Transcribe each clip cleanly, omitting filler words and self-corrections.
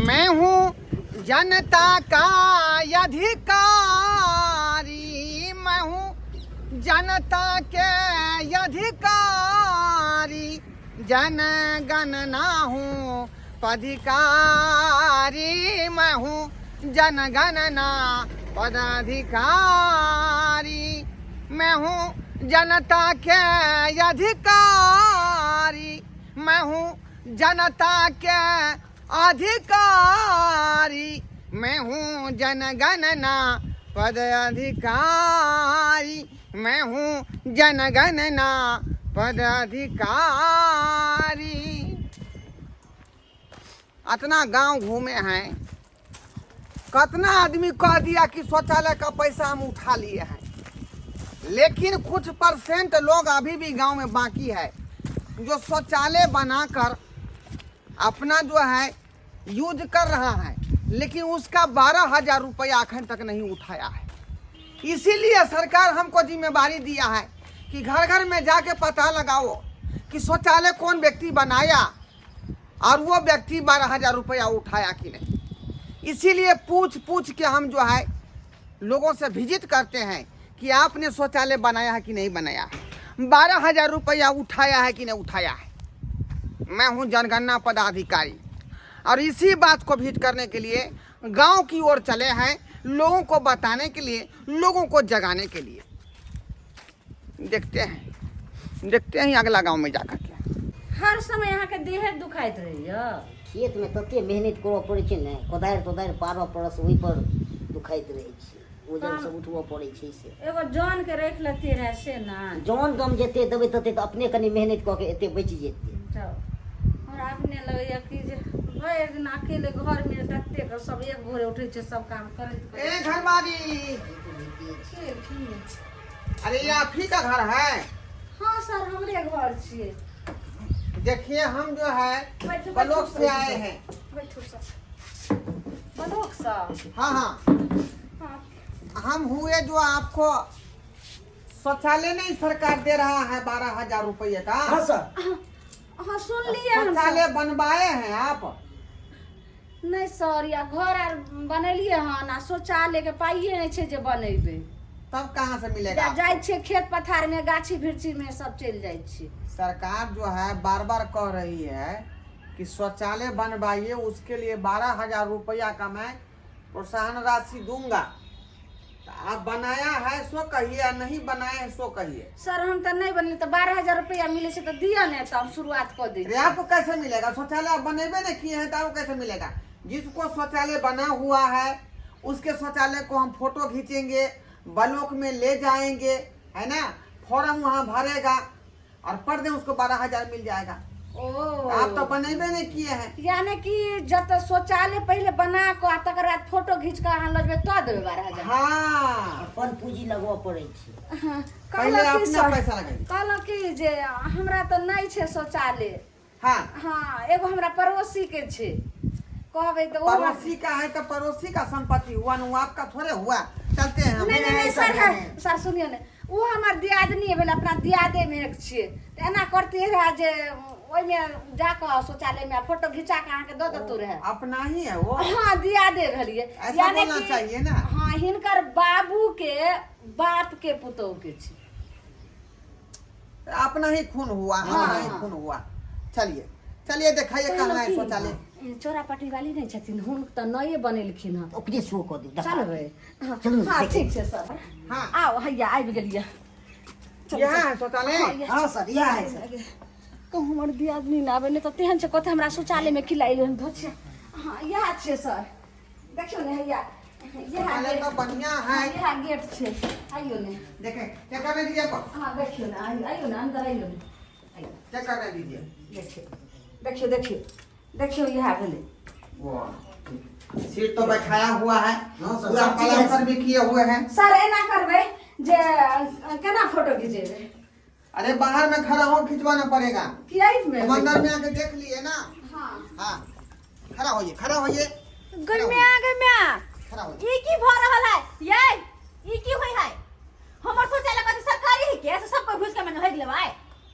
मैं हूँ जनता का अधिकारी, मैं हूँ जनता के अधिकारी, जन गणना हूँ पदाधिकारी, मैं हूँ जनगणना पदाधिकारी, मैं हूँ जनता के अधिकारी, मैं हूँ जनता के अधिकारी, मैं हूँ जनगणना पदाधिकारी, मैं हूँ जनगणना पदाधिकारी। इतना गांव घूमे हैं, कितना आदमी कह दिया कि शौचालय का पैसा हम उठा लिए हैं, लेकिन कुछ परसेंट लोग अभी भी गांव में बाकी है जो शौचालय बनाकर अपना जो है यूज कर रहा है, लेकिन उसका 12,000 रुपया अखन तक नहीं उठाया है। इसीलिए सरकार हमको जिम्मेदारी दिया है कि घर घर में जाके पता लगाओ कि शौचालय कौन व्यक्ति बनाया और वो व्यक्ति 12,000 रुपया उठाया कि नहीं। इसीलिए पूछ पूछ के हम जो है लोगों से विजिट करते हैं कि आपने शौचालय बनाया है कि नहीं बनाया है, 12,000 रुपया उठाया है कि नहीं उठाया है। मैं हूं जनगणना पदाधिकारी और इसी बात को विजिट करने के लिए गांव की ओर चले हैं, लोगों को बताने के लिए, लोगों को जगाने के लिए। देखते हैं अगला गांव में जाकर के। हर समय यहाँ के देह दुखाइत रहिए। खेत में तते मेहनत करऽ पड़ै छै ने, कोदारि पारऽ पड़स, ओहि पर दुखाइत रहै छै, वजन से उठबऽ पड़ै छै से। एगो जान के रख लेते रहे से ना, जान दम जते देबै तते तऽ अपने कनि मेहनत कऽ के एते बचि जेतै। हमरा अपने लगैया कि जे भरि दिन अकेले घर में देखते के सब एक भोरे उठे छै, सब काम करैत ए घरवाली, अरे ये आप ही का घर है? हाँ सर, हमरे घर छिए। देखिए हम जो है ब्लॉक से आए हैं। बैठो सर। Block sir? हाँ, हम हुए जो आपको शौचालय नहीं सरकार दे रहा है 12,000 रुपये का। हाँ सर। हाँ सुन लिए हम। शौचालय बनवाए हैं आप? नहीं सर, या घर आर बनेलिए हन आ शौचालय के पाइए नहीं छे जे बनेबे। तब कहाँ से मिलेगा? जाय छे खेत पथार में, गाछी भिरची में सब चल जाय छे। सरकार जो है बार बार कह रही है कि शौचालय बनवाइए, उसके लिए 12,000 रुपया का मैं प्रोत्साहन राशि दूंगा। तो आप बनाया है सो कहिए, या नहीं बनाए हैं सो कहिए। सर हम तो नहीं बनले, तो 12,000 रुपया मिले से तो दिया नहीं, तो हम शुरुआत कर दी। आपको कैसे मिलेगा? शौचालय आप बनेबे नहीं किए हैं तो आपको कैसे मिलेगा? जिसको शौचालय बना हुआ है उसके शौचालय को हम फोटो खींचेंगे, ब्लॉक में ले जाएंगे, है ना, फॉर्म वहाँ भरेगा और पर दे उसको 12,000 मिल जाएगा। आप तो बनेबे नहीं किए हैं। यानी कि जब शौचालय पहले बना को तक फोटो खींच कर अहाँ लगबे तो देबे 12,000। हाँ, अपन पूंजी लगबऽ पड़ै छै। पहले अपना पैसा लगाइए। कहलौं कि जे हमरा तो नहीं छे शौचालय। हाँ, एगो हमरा पड़ोसी के छे, कहबे तो पड़ोसी का है तो पड़ोसी का संपत्ति हुआ ना, आपका थोड़े हुआ। चलते हैं हम। नहीं सर सुनिए ने, वो हमार दियादनी है, अपना दियादे में एक छे, एना करते रहे जे ओइ में जाकर शौचालय में फोटो घिचा के आके दे देतो रहे। अपना ही है वो? हाँ, दियादे भलिए। ऐसा बोलना चाहिए ना। हाँ, हिनकर बाबू के बाप के पुतोह के छे, अपना ही खून हुआ। अपना ही खून हुआ। चलिए दिखाइए कहाँ है शौचालय। चोरापट्टी वाली नहीं छथिन, हुन तो नए बनेलखिन हन, ओकरे शो कऽ दी। चलबे? चलू। हाँ ठीक है सर। हाँ, आओ हैया आबि गेलिए। यहाँ है शौचालय? हाँ सर, यह है सर। तो हमर दियादनी ना आबे, नहीं तो तेहन से कहते हमरा शौचालय में खिलाइले हन धोछे। हाँ, यह छे सर, देखियो ने हैया, शौचालय तो बढ़िया है। यह गेट छे, आइयो ने देखे, चेक करने दीजिए। हाँ देखियो ना, आइयो ना, अंदर आइयो ने, चेक करने दीजिए। देखियो यह भेले। सीट तो बैठाया हुआ है, हाँ सर, पूरा सब चीज है। प्लास्टर भी किए हुए हैं। सर एना करबे जे केना फोटो खींचेबे? अरे बाहर में खड़ा हो खिंचवाना पड़ेगा। किया में अंदर में आके देख लिए ना। हाँ, खड़ा होइए। गम्या खड़ा होइए। ई की भ रहल है ये? ई की होई है? हमर शौचालय कथि सरकारी है के? सब कोई घुस के मन हेग लेबै?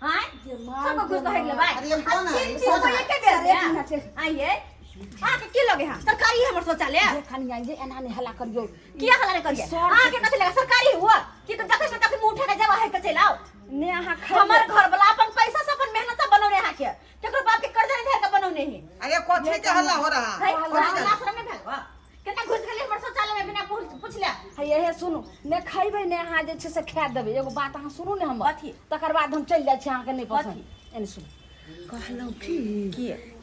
हां, सब कोई घुस के हेग लेबै? अरे कौन है? चीज को ये के दे दे? आइए आके की लगे हां सरकारी हमर शौचालय खानी आई जे एना ने हला करियो किया हला नहीं करिए आके कथि लगा सरकारी हुआ कि तो देखै तक मुंह उठा के जब है के चलाओ ने अहाँ हमर घर वाला अपन पैसा से अपन मेहनत से बनौने हां के केकरो बाप के कर्जा नहीं धर के बनौने है अरे कोठी के हल्ला हो रहा है है आश्रम में भेलवा केतना घुस गेली हमर शौचालय में बिना पूछ ले है ये सुनू ने खैबै ने अहाँ जे छै से खा देबै एगो बात अहाँ सुनू ने हमर कथी? तकर बाद हम चलि जाइ छी अहाँके नहीं पसंद एने सुनू कहलहुँ कि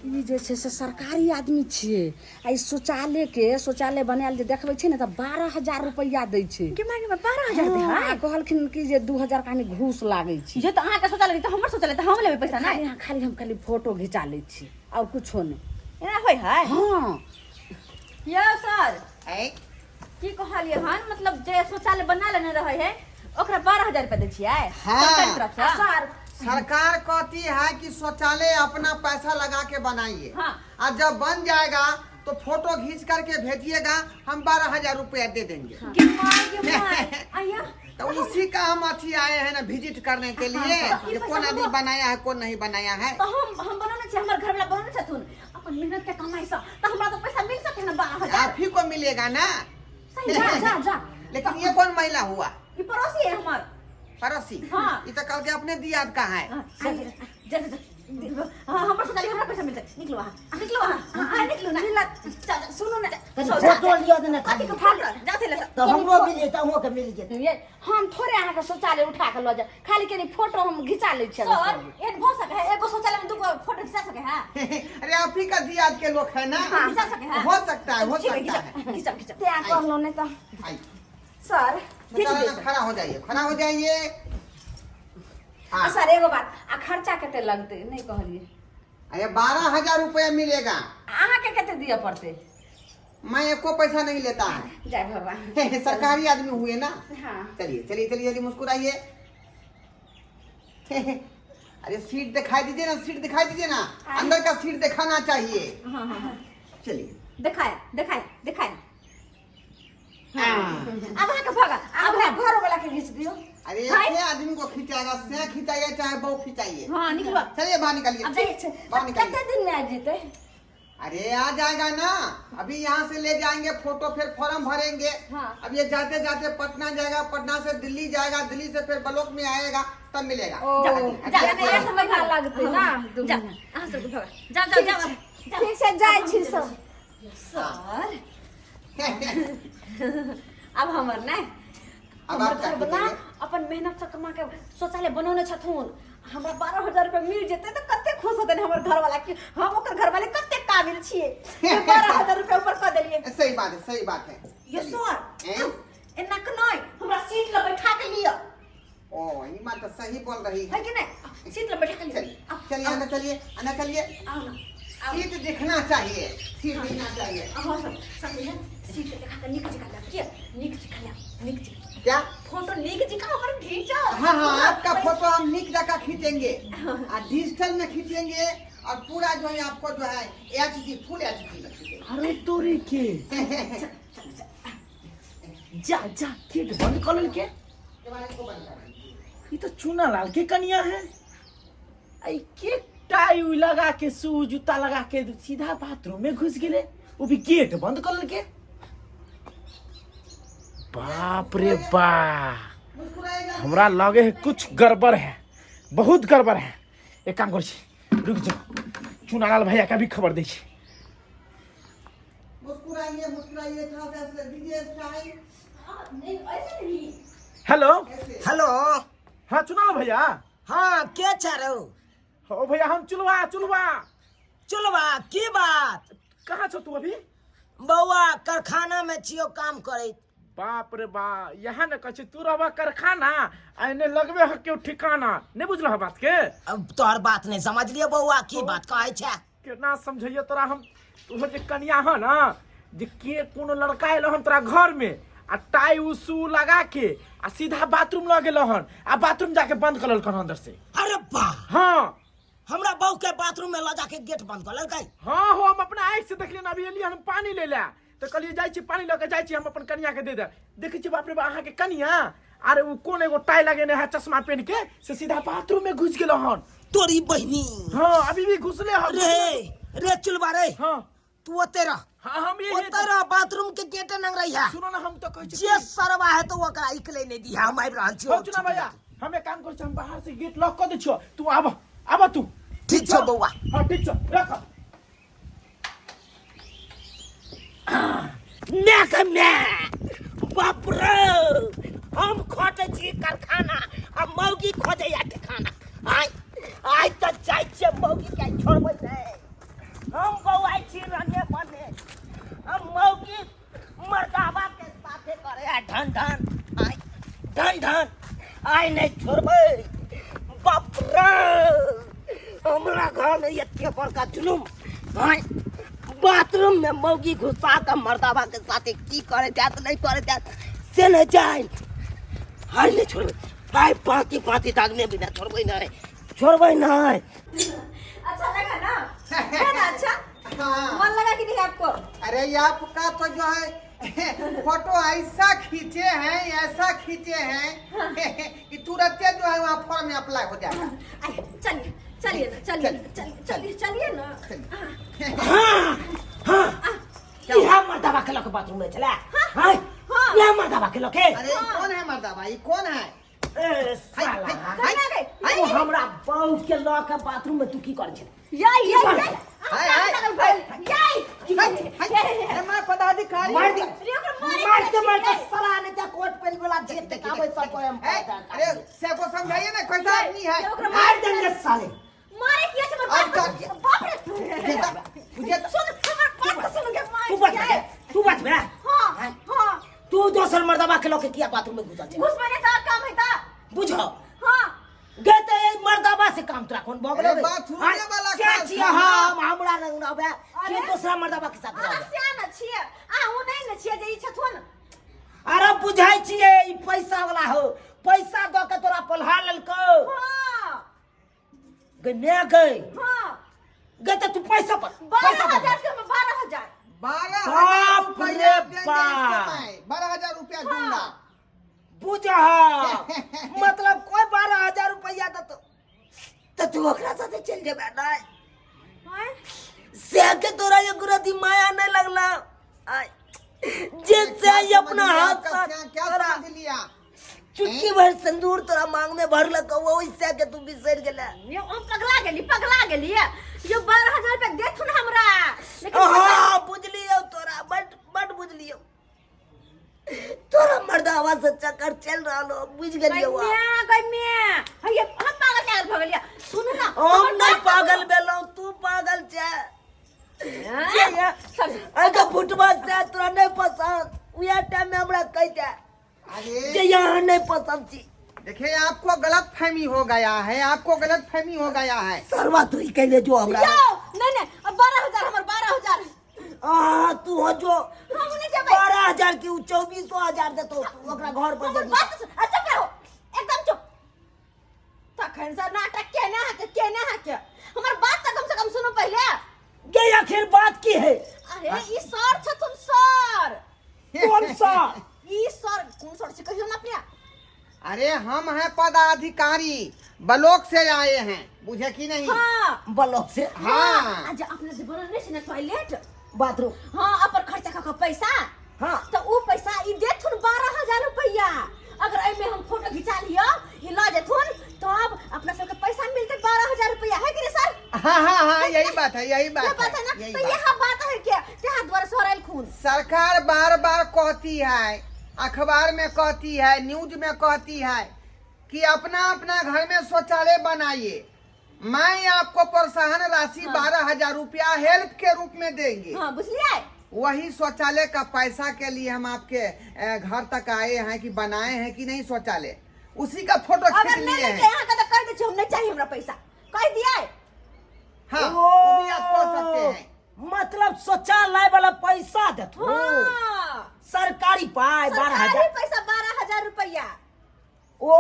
ई जे छै से सरकारी आदमी छियै आ ई शौचालय बनायल जे देखबै छै ने तऽ 12,000 रुपैया दै छै के मांगे में 12,000 दे हाँ, कहलखिन कि जे 2,000 कहानी घूस लागै छै जे तो अहाँ के शौचालय तो हमर शौचालय तो हम लेबै पैसा ना खाली हम खाली फोटो घिचा लै छी और कुछो नहीं एना होय है हाँ यो सर ऐ की कहलिए हन मतलब जे शौचालय बना लेने रहे है ओकरा 12,000 रुपया दै छियै हाँ। सरकारी तरफ से सर सरकार कहती है कि शौचालय अपना पैसा लगा के बनाइए हाँ। और जब बन जाएगा तो फोटो खींच करके भेजिएगा, हम 12,000 रुपया दे देंगे। के माय आया तो इसी का हम अथी आए हैं ना विजिट करने के लिए कि कौन आदमी बनाया है कौन नहीं बनाया है। तो हम बनाने छे हमर घर वाला बनाने छथुन अपन मेहनत के कमाई से तो हमरा तो पैसा मिल सके ना 12,000 आप ही को मिलेगा ना। सही जा लेकिन ये कौन महिला हुआ? ये पड़ोसी है हमार पड़ोसी? हाँ। ये तो कल के अपने दिया का है। हमर शौचालय हमरा पैसा मिलते निकलो हां निकलो ना सुनो ना फोटो लिया देना कथी के फोटो जाते ले तो हमरो मिल जेता हमो के मिल जेता ये हम थोड़े अहाँ के शौचालय उठा के ल जा खाली के फोटो हम घिचा लै छी सर एक भ सके है एगो शौचालय में दूगो फोटो खिंचा सके है अरे आप ही का दिया के लोग है ना। खिंचा सके है हो सकता है हो सकता है। खिंचा ते आ कहलो नहीं तो आई, सर खड़ा हो जाइए खड़ा हो जाइए। हाँ। सर एगो बात आ खर्चा कते लगते नहीं कहलिए? अरे 12,000 रुपया मिलेगा। अहाँ के कते दिया पड़ते? मैं एको पैसा नहीं लेता है। जय भगवान सरकारी आदमी हुए ना। हाँ चलिए चलिए चलिए चलिए मुस्कुराइए। अरे सीट दिखाई दीजिए ना, सीट दिखाई दीजिए ना, अंदर का सीट दिखाना चाहिए। चलिए दिखाया हाँ। अब वहां के भागा अब घर वाला के घिच दियो। अरे भाई। ये आदमी को खिंचाएगा, से खिंचाइए चाहे बहु खिंचाइए। हां निकलो चलिए बाहर निकलिए। अब देख बाहर निकलिए। कते दिन में आ जीते? अरे आ जाएगा ना, अभी यहाँ से ले जाएंगे फोटो, फिर फॉर्म भरेंगे। हाँ। अब ये जाते जाते पटना जाएगा, पटना से दिल्ली जाएगा, दिल्ली से फिर ब्लॉक में आएगा, तब मिलेगा। ओ जा, जा महीना लगते ना जा हां सर भागा जा ठीक से जाय छी सब। सर अब हमर ना अब हमर आप क्या घर बना कीजिएगा? अपन मेहनत से कमा के शौचालय बनौने छथुन हमरा 12,000 रुपया मिल जेते तो कते खुश होते हमर घर वाला कि हम ओकर घर वाले कते काबिल छिए 12,000 रुपया ऊपर कर देलिए सही बात है, सही बात है। ये सर हैं? एना के नहीं हमरा सीट ले बैठा के लियो ओ ये बात तो सही बोल रही है है। कि नहीं सीट ले बैठा के लियो चलिए चलिए अंदर चलिए, अंदर चलिए। आओ ना सीट दिखना चाहिए, सीट दिखना चाहिए। हां सर समझ ले सीट के दिखा के निक जिका के निक जिका क्या? फोटो निक जिका हमर खींचो हाँ हाँ, आपका फोटो हम निक जगह खींचेंगे और डिजिटल में खींचेंगे और पूरा जो है आपको जो है HD फुल HD में खींचेंगे। अरे तोरे के जा जा गेट बंद कर ले के ये तो चूना लाल के कनिया है। आई के टाई लगा के शू जूता लगा के सीधा बाथरूम में घुस गेले, वो भी गेट बंद कर ले के। बाप रे बा, हमरा लगे है कुछ गड़बड़ है, बहुत गड़बड़ है। एक काम कर छी, रुक जाओ, चूनालाल भैया का भी खबर दे छी। मुस्कुराइए मुस्कुराइए, कहाँ से ऐसे दीजिए स्टाइल। नहीं ऐसे नहीं हेलो हेलो हाँ चुनालाल भैया। हाँ क्या चाह रहे हो? हो भैया हम चुलवा चलवा की बात? कहाँ छो तू अभी? बउआ कारखाना में छियो काम करे। बाप रे बा, यहाँ न कहे तू रहबा कारखाना आने लगबे ह के ठिकाना, नहीं बुझल ह बात के? अब तोहर बात नहीं समझ लियो बउआ की बात कहे छे। केना समझैया तोरा हम, तू जे कनिया ह ना, जे के कोनो लड़का एलो हन तोरा घर में आ टाई उसू लगा के आ सीधा बाथरूम लग गेलो हन आ बाथरूम जाके बंद कर ललकन अंदर से। अरे वाह, हाँ हमरा बहू के बाथरूम में ले जाके गेट बंद कर ललकै। हाँ हो, हम अपना आँख से देखलिए ना, अभी एलिए हम पानी ले ला तो कहलिए जाइ छी पानी लेके जाइ छी हम अपन कनिया के दे दे। देखै छी बाप रे बा अहाँ के कनिया, अरे वो कौन एगो टाई लगेने है चश्मा पहन के से सीधा बाथरूम में घुस गेलो हन। तोरी बहनी हाँ अभी भी घुसले हन। रे चुलवा रे, हाँ तू ओते रह हाँ हम ये ओते रह बाथरूम के गेट नंग रही है सुनो ना हम तो कहै छी जे सरवा है तो ओकरा इकले नहीं दिया हम आबि रहल छी हो चुना भैया हम एक काम कर छी हम बाहर से गेट लॉक कर दे छियो तू आब तू ठीक छौ बौआ हां ठीक छौ रख बाप रे हम खोटे छी कारखाना हम मौगी खोजे या ठिकाना आई तो जाय छे मौगी के छोड़बै नहीं हम बौआ छी रंगे बने हम मौगी मर्दावा के साथे करे ढन आई नहीं छोड़बै बाप रे हमरा घर में एते बड़का जुलुम बाथरूम में मौगी घुसा कर मर्दावा के साथ की करे जात नहीं करे जात से न जाए हाय नहीं छोड़बै हाय पाती दागने बिना छोड़बै नहीं अच्छा लगा ना है ना अच्छा हाँ। मन लगा कि नहीं आपको अरे ये आपका तो जो है फोटो ऐसा खींचे हैं कि तुरंत जो है वहाँ फॉर्म में अप्लाई हो जाएगा। आइए, चलिए ना यह मर्दावा के लोग बाथरूम में चला हाय यह मर्दावा के लोग अरे कौन है मर्दा भाई कौन है? ए साला तू हमरा बहू के लॉ के बाथरूम में तू की कर छे अरे मैं पदाधिकारी मार दे साला ने त्या कोट पेन वाला जेब दिखावे सब को हम अरे से को समझाइए ना कैसा आदमी है। मार देंगे साले मारे किया से मैं बाप रे सुन बात को सुन के तू बच बे हां तू दोसर मर्दावा के लोग किया बाथरूम में घुसल छे घुस मैंने का काम है था बुझो हां गते मर्दावा से काम तोरा कौन भोगले अरे बात होने वाला क्या का छिया हम हमरा रंग ना बे के दूसरा मर्दावा के साथ रह सियान छिए उ नहीं न छिए जे ई छथुन अरे बुझाई छिए ई पैसा वाला हो पैसा दो के तोरा पलहा ललको हां गन्या गई हां गते तू पैसा पर 12000 के 12000 बाप रे बाप 12,000 रुपया दूंगा। बुझा मतलब कोई 12,000 रुपया दे तो तू ओकरा साथे चल जेबे नहीं से के तोरा ये गुरती माया नहीं लगला जिससे ये अपना हाथ क्या समझ लिया? चुटकी भर सिंदूर तोरा मांग में भरलक वो इससे के तू बिसर गेला ये हम पगला गेली ये 12000 रुपया देथुन हमरा लेकिन हां बुझलियो तोरा बट बुझलियो तोरा मर्दावा से चक्कर चल रहलो बुझ गेलियो गम्या ये हम पागल क्या भगलिया सुन ना हम नहीं पागल भेलौ तू पागल छे अगर फुटबॉल से तोरा नहीं पसंद उया टाइम में हमरा कहते अरे जे यहाँ नहीं पसंद छी देखिए आपको गलत फहमी हो गया है सरवा तू ही कहले जो हमरा नहीं अब 12000 हमर 12000 तू हो जो हम नहीं जेबै 12,000 की 24,000 दे तो ओकरा घर पर दे बात चुप रहो एकदम चुप तखन से नाटक केना है के हमर बात तो कम से कम सुनो पहले ये आखिर बात की है अरे ई सर छ तुम सर कौन सा ई सर कौन सर से कहियो ना अपने अरे हम हैं पदाधिकारी ब्लॉक से आए हैं बुझे कि नहीं? हां ब्लॉक से हाँ आज अपने से बनल नहीं छे टॉयलेट बाथरूम हां अपन खर्चा का पैसा हाँ तो वो पैसा ई देथुन 12000 रुपया अगर एमे हम फोटो खिंचा लियो ई ला जेथुन तब अपना सबके पैसा मिलते 12000 रुपया है कि नहीं सर? हाँ यही बात है ये बात है ना तो यह बात है क्या तेहा द्वारा सोरल खून सरकार बार बार कहती है अखबार में कहती है न्यूज में कहती है कि अपना अपना घर में शौचालय बनाइए मैं आपको प्रोत्साहन राशि 12,000 रुपया हेल्प के रूप में देंगे। हाँ बुझलिए वही शौचालय का पैसा के लिए हम आपके घर तक आए हैं कि बनाए हैं कि नहीं शौचालय उसी का फोटो खींच लिए हैं। यहाँ का तो कर दे हम नहीं चाहिए हमरा पैसा कह दिया हाँ वो भी आप कह सकते हैं। मतलब शौचालय वाला पैसा दे तू हाँ सरकारी पाए 12,000 पैसा 12000 रुपया ओ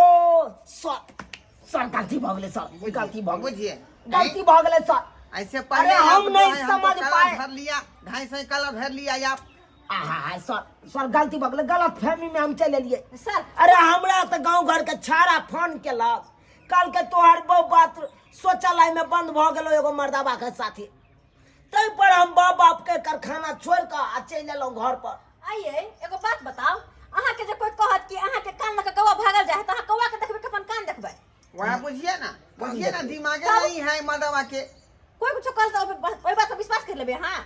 सर गलती भ गेलै सर गलती भ गेलै बुझिए गलती भ गेलै सर ऐसे अरे पहले हम नहीं हमको समझ कलर पाए भर लिया 2.5 कलर भर लिया आप सर गलती भ गेलै गलत फहमी में हम चले लिए सर अरे हमरा तो गांव घर के छाड़ा फोन केलक कल के तोहर बहु बात शौचालय में बंद भ गेलो एगो मर्दावा के साथी तै पर हम बाप के कारखाना छोड़ कर आ चल एलहुं घर पर। आइए एगो बात बताओ, अहाँ के जे कोई कहत कि अहाँ के कान में के कौवा भागल जाए त अहाँ कौवा के देखबे के अपन कान देखबे? वह बुझिए ना दिमागे नहीं है मर्दवा के। कोई कुछ कहल त ओइ बात पर विश्वास कर लेबे? हां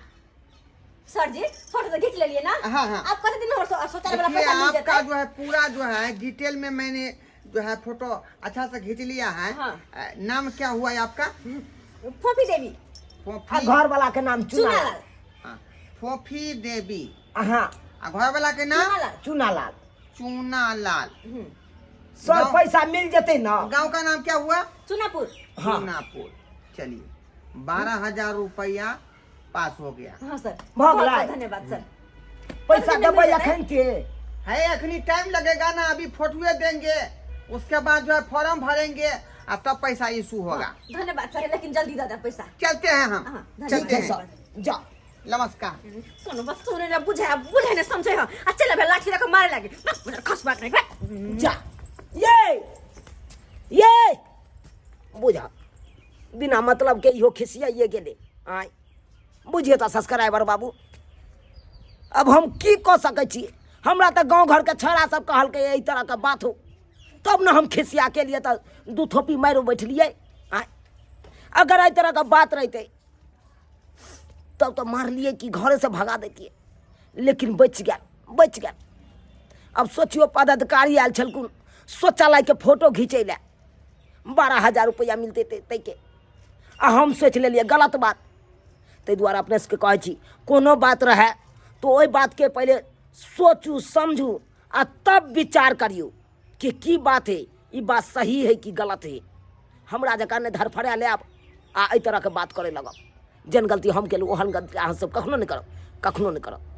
सर जी फोटो तो खींच ले लिए ना। हाँ, हाँ। आप कते दिन और शौचालय वाला देखिए पैसा मिल आपका जाता जो है पूरा जो है डिटेल में मैंने जो है फोटो अच्छा से खींच लिया है। हाँ। नाम क्या हुआ है आपका? फोफी देवी। आ फोफी। घर वाला के नाम चुनालाल। चुनालाल। हाँ, फोफी देवी। हाँ घर वाला के नाम चुनालाल। चुनालाल। चूनालाल। सब गाँव- पैसा मिल जते ना। गांव का नाम क्या हुआ? चुनापुर। हाँ। चूनापुर। चलिए 12,000 रुपया पास हो गया हां सर भाग बहुत लाए। धन्यवाद सर। पैसा कितने देबै मिल जाते? अखन के? है अखनी टाइम लगेगा ना, अभी फोटोए देंगे उसके बाद जो है फॉर्म भरेंगे और तब पैसा इशू होगा। धन्यवाद सर, लेकिन जल्दी दे दे पैसा। चलते हैं हम। हाँ, चलते धन्यवाद। हैं। जा नमस्कार। सुनो बस सुने ना बुझे ने समझे हो। अच्छा ले लाठी रख मारे लगे बस खस बात नहीं। जा ये बुझा बिना मतलब के इहो खिसियाइए गेले। आय बुझिए तो सब्सक्राइबर बाबू, अब हम की कह सकै छी? हमरा तो गांव घर के छौड़ा सब कहलकै एहि तरह के बात हो, तब न हम खिसिया के लिए तो दू थोपी मारो बैठलिए। आय अगर एहि तरह के बात रहते तब तो मारलिए कि घरे से भगा देतिए, लेकिन बच गया। अब सोचियो पदाधिकारी आयल छलखुन शौचालय के फोटो घींचे ले, 12,000 रुपया मिलते तैके, आ हम सोच लेलिए गलत बात। ताहि दुआरे अपने सबके कहै छी कोनो बात रहे तो ओहि बात के पहले सोचू समझू आ तब विचार करियो कि की बात है, ई बात सही है कि गलत है। हमरा जकाँ नहि धरफड़ा लेब आ एहि तरह के बात करे लगब। जेहन गलती हम केलहुँ ओहन गलती अहाँ सब कखनो नहि करब।